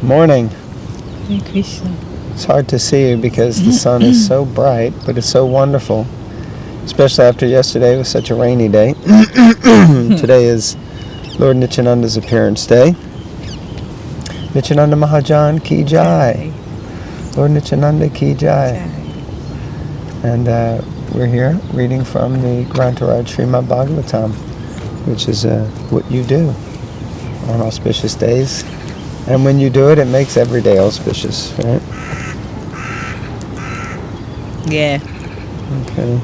Morning. Hare Krishna. It's hard to see you because the sun is so bright, but it's so wonderful. Especially after yesterday was such a rainy day. Today is Lord Nityananda's appearance day. Nityananda Mahajan ki jai. Lord Nityananda ki jai. And we're here reading from the Grantaraj Srimad Bhagavatam, which is what you do on auspicious days. And when you do it, it makes every day auspicious, right? Yeah. Okay.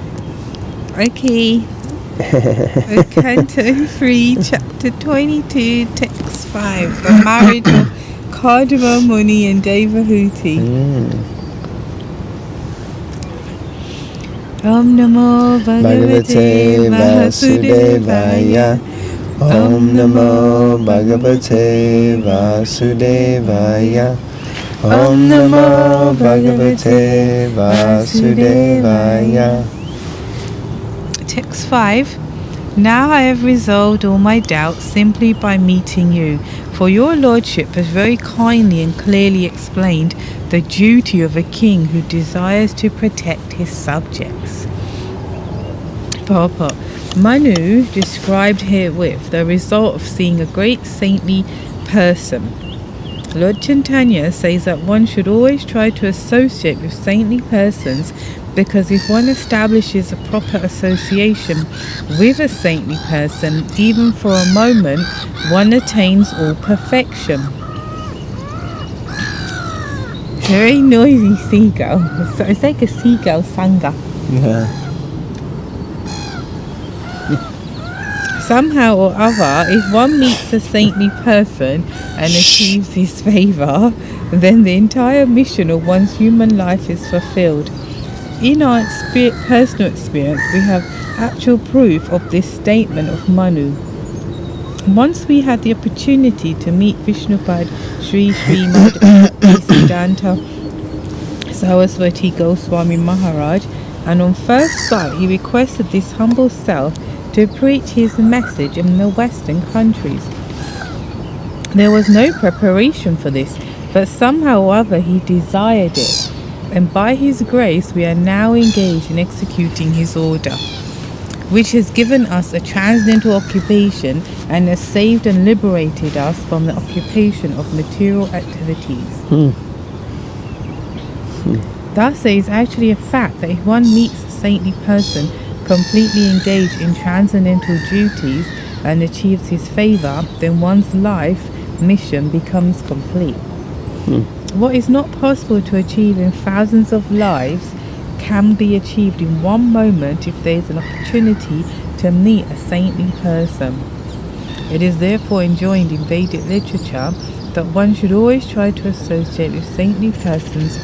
Canto 3, chapter 22, text 5. The marriage of Kardama Muni and Devahuti. Om Namo Bhagavate Vasudevaya. Om Namo Bhagavate Vasudevaya. Om Namo Bhagavate Vasudevaya. Text 5. Now I have resolved all my doubts simply by meeting you, for your lordship has very kindly and clearly explained the duty of a king who desires to protect his subjects. Purport. Manu described herewith the result of seeing a great saintly person. Lord Chaitanya says that one should always try to associate with saintly persons, because if one establishes a proper association with a saintly person, even for a moment, one attains all perfection. Very noisy seagull. It's like a seagull sangha. Yeah. Somehow or other, if one meets a saintly person and achieves his favour, then the entire mission of one's human life is fulfilled. In our personal experience, we have actual proof of this statement of Manu. Once we had the opportunity to meet Vishnupad Srimad Bhaktivedanta Swami Goswami Maharaj, and on first sight he requested this humble self to preach his message in the Western countries. There was no preparation for this, but somehow or other he desired it, and by his grace we are now engaged in executing his order, which has given us a transcendental occupation and has saved and liberated us from the occupation of material activities. Dasa is actually a fact that if one meets a saintly person completely engaged in transcendental duties and achieves his favour, then one's life mission becomes complete. What is not possible to achieve in thousands of lives can be achieved in one moment if there is an opportunity to meet a saintly person. It is therefore enjoined in Vedic literature that one should always try to associate with saintly persons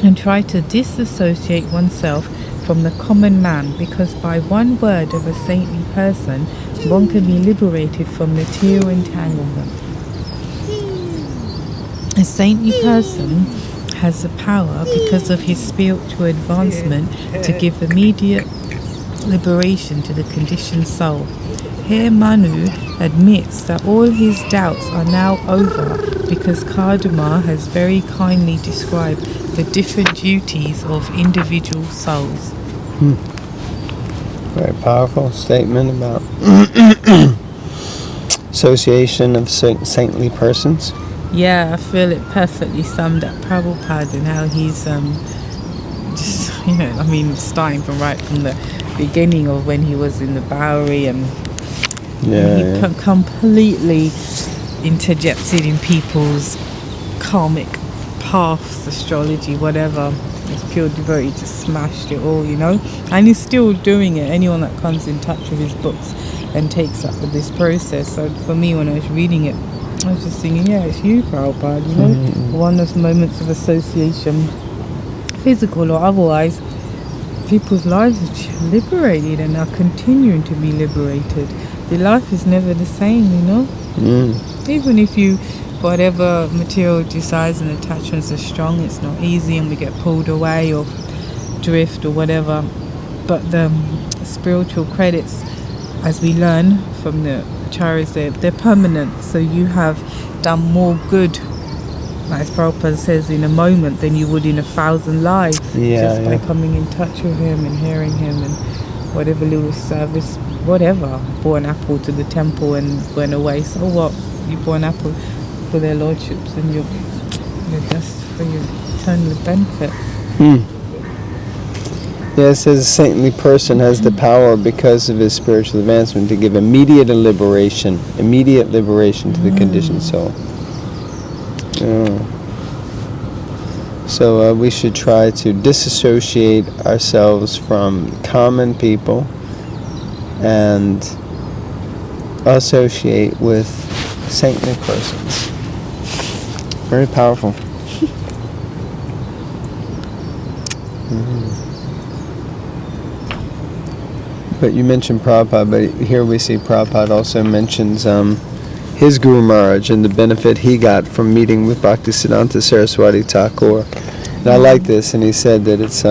and try to disassociate oneself from the common man, because by one word of a saintly person one can be liberated from material entanglement. A saintly person has the power, because of his spiritual advancement, to give immediate liberation to the conditioned soul. Here Manu admits that all his doubts are now over, because Kardama has very kindly described the different duties of individual souls. Very powerful statement about association of saintly persons. Yeah, I feel it perfectly summed up Prabhupada and how he's starting from right from the beginning of when he was in the Bowery, and he completely interjected in people's karmic paths, astrology, whatever. His pure devotee just smashed it all, and he's still doing it. Anyone that comes in touch with his books and takes up with this process. So for me, when I was reading it, I was just thinking, yeah, it's you, Prabhupada, one of those moments of association, physical or otherwise. People's lives are liberated and are continuing to be liberated. Their life is never the same, Even if you, whatever material desires and attachments are strong, it's not easy and we get pulled away or drift or whatever. But the spiritual credits, as we learn from the acharyas, they're permanent, so you have done more good, as Prabhupada says, in a moment than you would in 1,000 lives, just by coming in touch with him and hearing him, and whatever little service, whatever. Brought an apple to the temple and went away. So what? You brought an apple for their lordships, and you're just for your eternal benefit. Yeah, it says a saintly person has the power, because of his spiritual advancement, to give immediate liberation to the conditioned soul. So we should try to disassociate ourselves from common people and associate with saintly persons. Very powerful. But you mentioned Prabhupada, but here we see Prabhupada also mentions his Guru Maharaj and the benefit he got from meeting with Bhaktisiddhanta Saraswati Thakur. And I like this, and he said that it's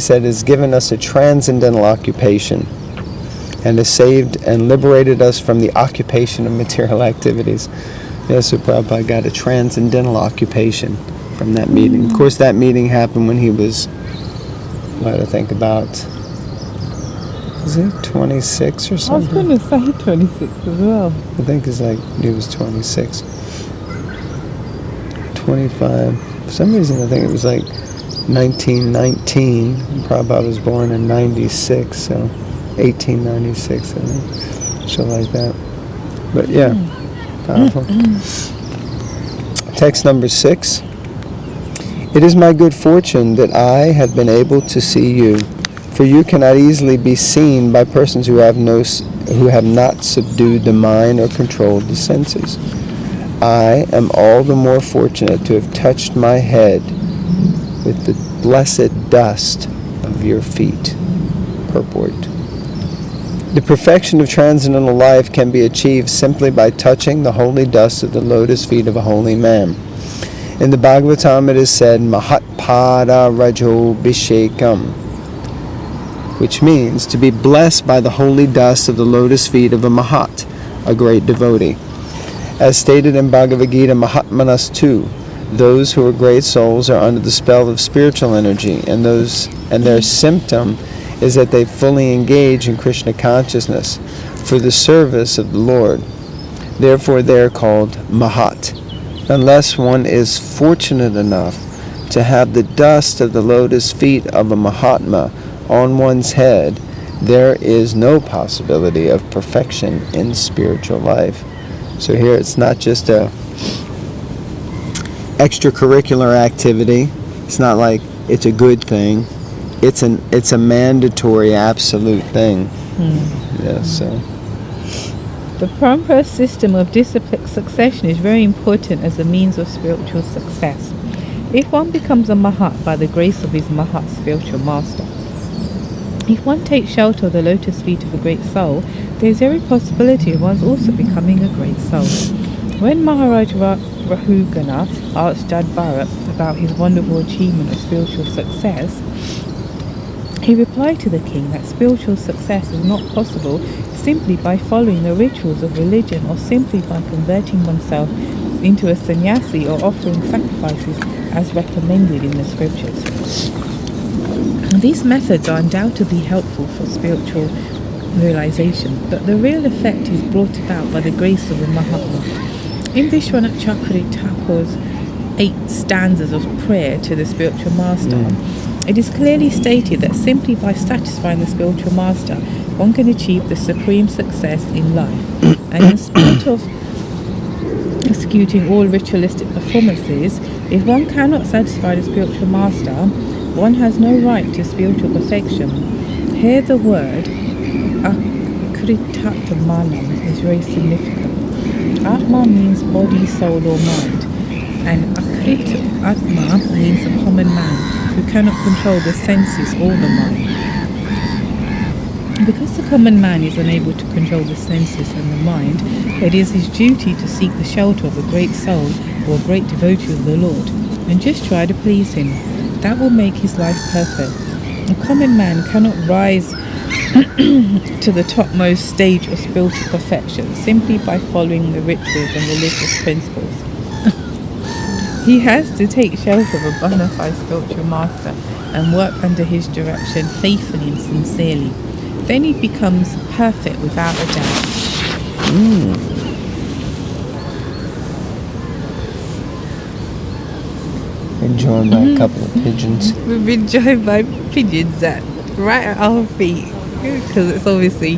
has given us a transcendental occupation and has saved and liberated us from the occupation of material activities. Yes, so Prabhupada got a transcendental occupation from that meeting. Of course, that meeting happened when he was, what I think about, is it 26 or something? I was going to say 26 as well. I think it's like he was 26. 25. For some reason, I think it was like 1919. Prabhupada was born in 96, so 1896, I think. So like that. But yeah, powerful. Text number 6. It is my good fortune that I have been able to see you, for you cannot easily be seen by persons who have not subdued the mind or controlled the senses. I am all the more fortunate to have touched my head with the blessed dust of your feet. Purport. The perfection of transcendental life can be achieved simply by touching the holy dust of the lotus feet of a holy man. In the Bhagavatam it is said, Mahatpada Rajo Bhishekam, which means to be blessed by the holy dust of the lotus feet of a Mahat, a great devotee. As stated in Bhagavad Gita Mahatmanas 2, those who are great souls are under the spell of spiritual energy, and their symptom is that they fully engage in Krishna consciousness for the service of the Lord. Therefore they are called Mahat. Unless one is fortunate enough to have the dust of the lotus feet of a Mahatma on one's head, there is no possibility of perfection in spiritual life. So here it's not just a extracurricular activity. It's not like it's a good thing. It's a mandatory, absolute thing. Yes. So. The Parampara system of disciplic succession is very important as a means of spiritual success. If one becomes a Mahat by the grace of his Mahat spiritual master, if one takes shelter of the lotus feet of a great soul, there is every possibility of one's also becoming a great soul. When Maharaj Rahugana asked Jad Bharat about his wonderful achievement of spiritual success, he replied to the king that spiritual success is not possible simply by following the rituals of religion or simply by converting oneself into a sannyasi or offering sacrifices as recommended in the scriptures. These methods are undoubtedly helpful for spiritual realization, but the real effect is brought about by the grace of the Mahatma. In Vishwanath Chakravarti Thakur's 8 stanzas of prayer to the spiritual master, it is clearly stated that simply by satisfying the spiritual master, one can achieve the supreme success in life. And in spite of executing all ritualistic performances, if one cannot satisfy the spiritual master, one has no right to spiritual perfection. Here the word Akritatmanam is very significant. Atma means body, soul or mind, and Akrit Atma means a common man who cannot control the senses or the mind. Because the common man is unable to control the senses and the mind, it is his duty to seek the shelter of a great soul or a great devotee of the Lord, and just try to please him. That will make his life perfect. A common man cannot rise to the topmost stage of spiritual perfection simply by following the rituals and religious principles. He has to take shelter of a bona fide spiritual master and work under his direction faithfully and sincerely. Then he becomes perfect without a doubt. Been joined by a couple of pigeons. We've been joined by pigeons right at our feet because it's obviously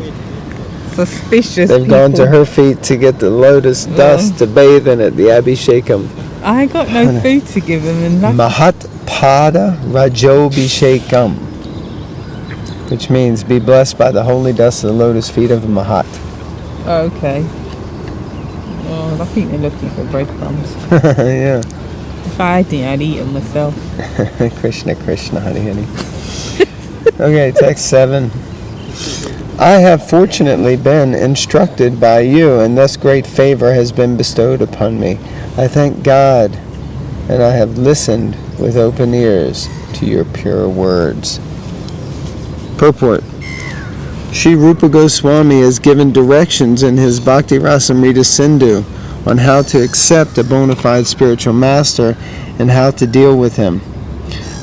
suspicious. They've gone to her feet to get the lotus dust to bathe in it, the Abhishekam. I got no food to give them. And Mahat Pada Rajobhishekam, which means be blessed by the holy dust of the lotus feet of Mahat. Oh, okay. Oh, I think they're looking for breadcrumbs. Yeah. If I had any, I'd eat them myself. Krishna, Krishna, Hari Hari. Okay, text 7. I have fortunately been instructed by you, and thus great favor has been bestowed upon me. I thank God, and I have listened with open ears to your pure words. Purport. Sri Rupa Goswami has given directions in his Bhakti Rasamrita Sindhu on how to accept a bona fide spiritual master and how to deal with him.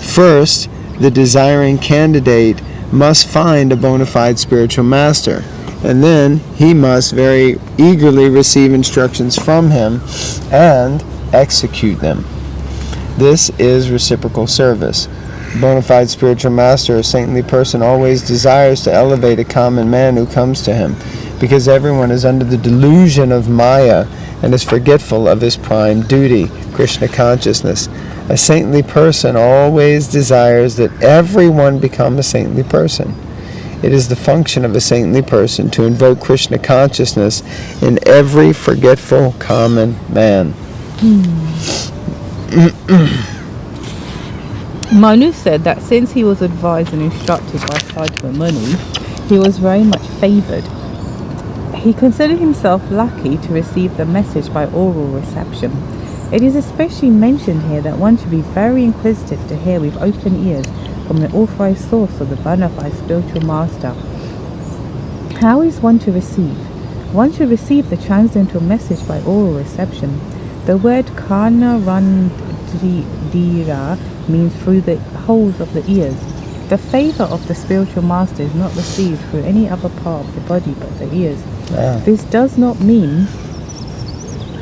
First, the desiring candidate must find a bona fide spiritual master, and then he must very eagerly receive instructions from him and execute them. This is reciprocal service. A bona fide spiritual master, a saintly person, always desires to elevate a common man who comes to him, because everyone is under the delusion of Maya and is forgetful of his prime duty, Krishna consciousness. A saintly person always desires that everyone become a saintly person. It is the function of a saintly person to invoke Krishna consciousness in every forgetful common man. Manu said that since he was advised and instructed by Sadhu Muni, he was very much favoured. He considered himself lucky to receive the message by oral reception. It is especially mentioned here that one should be very inquisitive to hear with open ears from the authorized source of the bona fide spiritual master. How is one to receive? One should receive the transcendental message by oral reception. The word kana randira means through the holes of the ears. The favour of the spiritual master is not received through any other part of the body but the ears. This does not mean,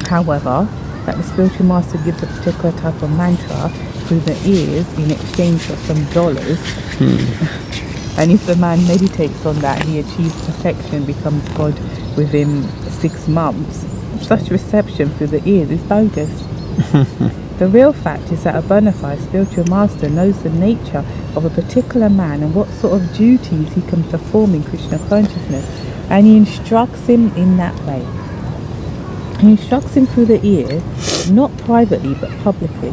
however, that the spiritual master gives a particular type of mantra through the ears in exchange for some dollars. And if the man meditates on that, he achieves perfection, becomes God within 6 months. Such reception through the ears is bogus. The real fact is that a bona fide spiritual master knows the nature of a particular man and what sort of duties he can perform in Krishna consciousness, and he instructs him in that way. He instructs him through the ear, not privately but publicly.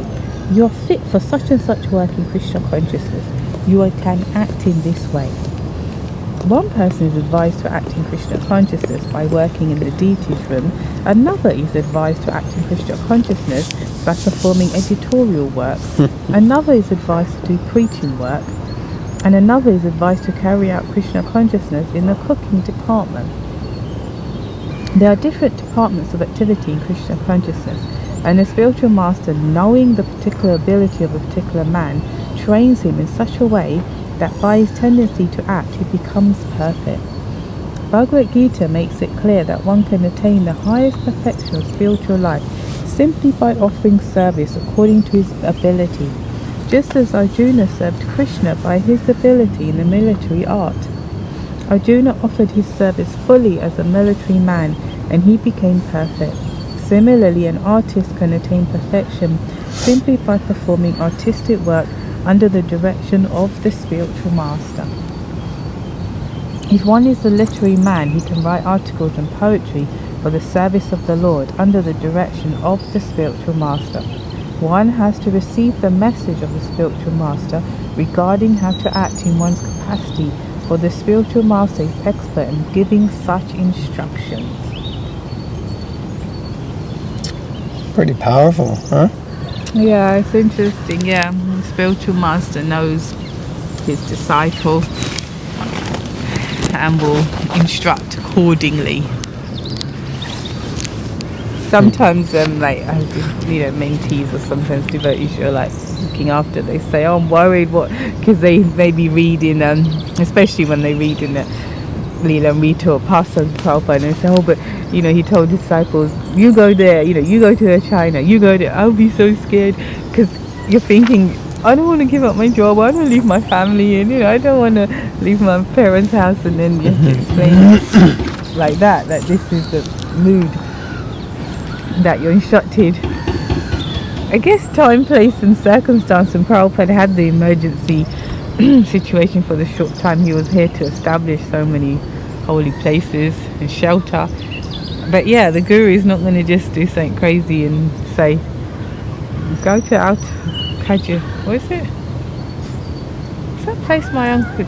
You are fit for such and such work in Krishna consciousness. You can act in this way. One person is advised to act in Krishna consciousness by working in the deity's room. Another is advised to act in Krishna consciousness by performing editorial work. Another is advised to do preaching work. And another is advised to carry out Krishna consciousness in the cooking department. There are different departments of activity in Krishna consciousness, and the spiritual master, knowing the particular ability of a particular man, trains him in such a way that by his tendency to act he becomes perfect. Bhagavad Gita makes it clear that one can attain the highest perfection of spiritual life simply by offering service according to his ability, just as Arjuna served Krishna by his ability in the military art. Arjuna offered his service fully as a military man and he became perfect. Similarly, an artist can attain perfection simply by performing artistic work under the direction of the spiritual master. If one is a literary man, he can write articles and poetry for the service of the Lord under the direction of the spiritual master. One has to receive the message of the spiritual master regarding how to act in one's capacity, for the spiritual master is expert in giving such instructions. Pretty powerful, huh? Yeah, it's interesting. Yeah, the spiritual master knows his disciple. and will instruct accordingly. Sometimes like mentees or sometimes devotees you're like looking after, they say, oh, I'm worried because they may be reading especially when they read in the Leela and Rita or Pastor Prabhupada, and they say, oh, but he told disciples, you go there, you go to China, you go there. I'll be so scared, because you're thinking, I don't want to give up my job, I don't want to leave my family, and I don't want to leave my parents' house, and then you have to explain like that this is the mood that you're instructed. I guess time, place and circumstance, and Prabhupada had the emergency situation for the short time he was here to establish so many holy places and shelter. But yeah, the Guru is not going to just do something crazy and say, go to Kajia, what is it? What's that place my uncle,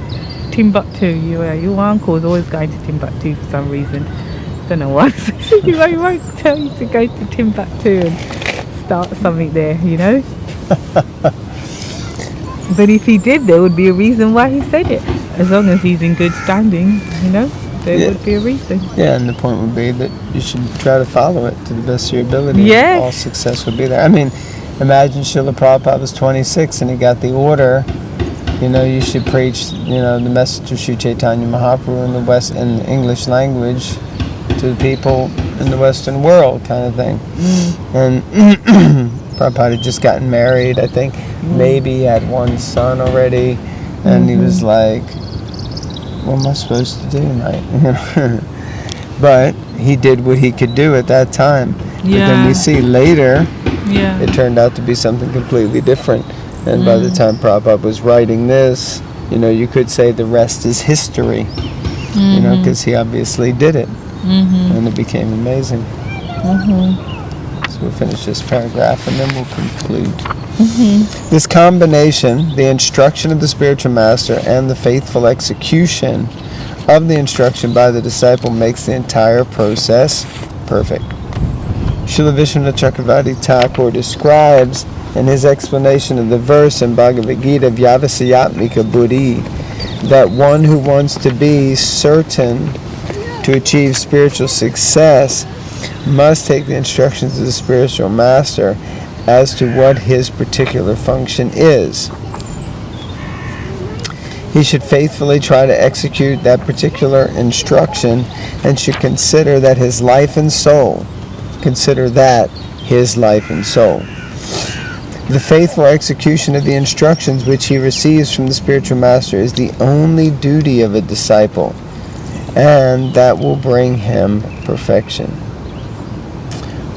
Timbuktu, your uncle is always going to Timbuktu for some reason. Don't know why. He won't tell you to go to Timbuktu and start something there, But if he did, there would be a reason why he said it. As long as he's in good standing, there would be a reason. Yeah, and the point would be that you should try to follow it to the best of your ability. Yes. All success would be there. I mean, imagine Srila Prabhupada was 26 and he got the order, you should preach, the message of Sri Chaitanya Mahaprabhu in the West, in the English language, to the people in the Western world, kind of thing. And Prabhupada had just gotten married, I think. Maybe he had one son already, and he was like, what am I supposed to do tonight? But he did what he could do at that time. But then we see later, it turned out to be something completely different. And by the time Prabhupada was writing this, you could say the rest is history, because he obviously did it. And it became amazing. So we'll finish this paragraph and then we'll conclude. This combination, the instruction of the spiritual master and the faithful execution of the instruction by the disciple, makes the entire process perfect. Srila Vishwanath Chakravarti Thakur describes in his explanation of the verse in Bhagavad Gita, Vyavasayatmika Buddhi, that one who wants to be certain to achieve spiritual success must take the instructions of the spiritual master as to what his particular function is. He should faithfully try to execute that particular instruction and should consider that his life and soul. The faithful execution of the instructions which he receives from the spiritual master is the only duty of a disciple, and that will bring him perfection.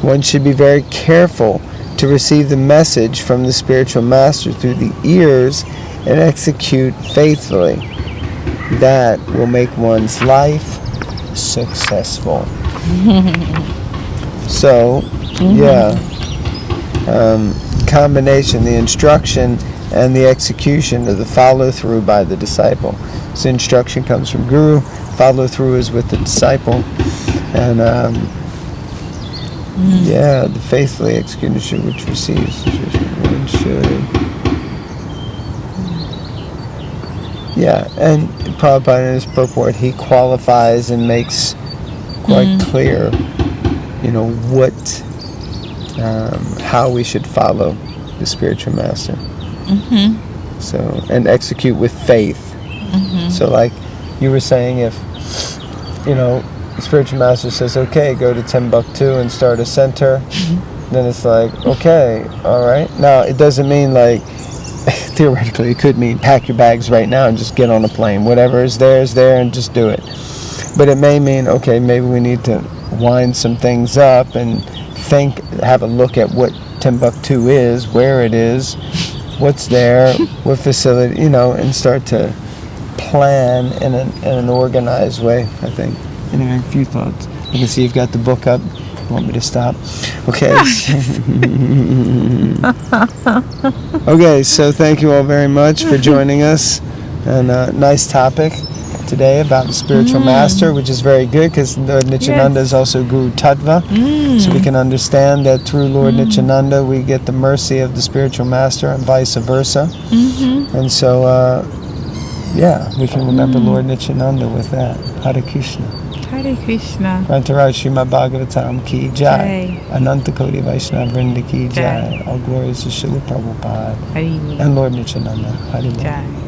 One should be very careful to receive the message from the spiritual master through the ears and execute faithfully. That will make one's life successful. So, combination, the instruction and the execution of the follow-through by the disciple. So instruction comes from Guru, follow-through is with the disciple, and the faithfully execution which receives one should. And Prabhupada in his purport, he qualifies and makes quite clear, how we should follow the spiritual master. So, and execute with faith. So like you were saying, if, the spiritual master says, okay, go to Timbuktu and start a center, then it's like, okay, all right. Now, it doesn't mean like, theoretically, it could mean pack your bags right now and just get on a plane. Whatever is there and just do it. But it may mean, okay, maybe we need to wind some things up and have a look at what Timbuktu is, where it is, what's there, what facility, and start to plan in an organized way, I think. Anyway, a few thoughts. I can see you've got the book up. You want me to stop? Okay. Okay, so thank you all very much for joining us. And nice topic today about the spiritual master, which is very good because Lord Nityananda is also Guru Tattva. So we can understand that through Lord Nityananda we get the mercy of the spiritual master and vice versa. And so Yeah, we can remember Lord Nityananda with that. Hare Krishna. Hare Krishna. Rantaraj Srimad Bhagavatam ki jai. Ananta Koti Vaishnava Vrinda ki jai. All glories to Srila Prabhupada Hare and Lord Nityananda. Hare Krishna. Jai.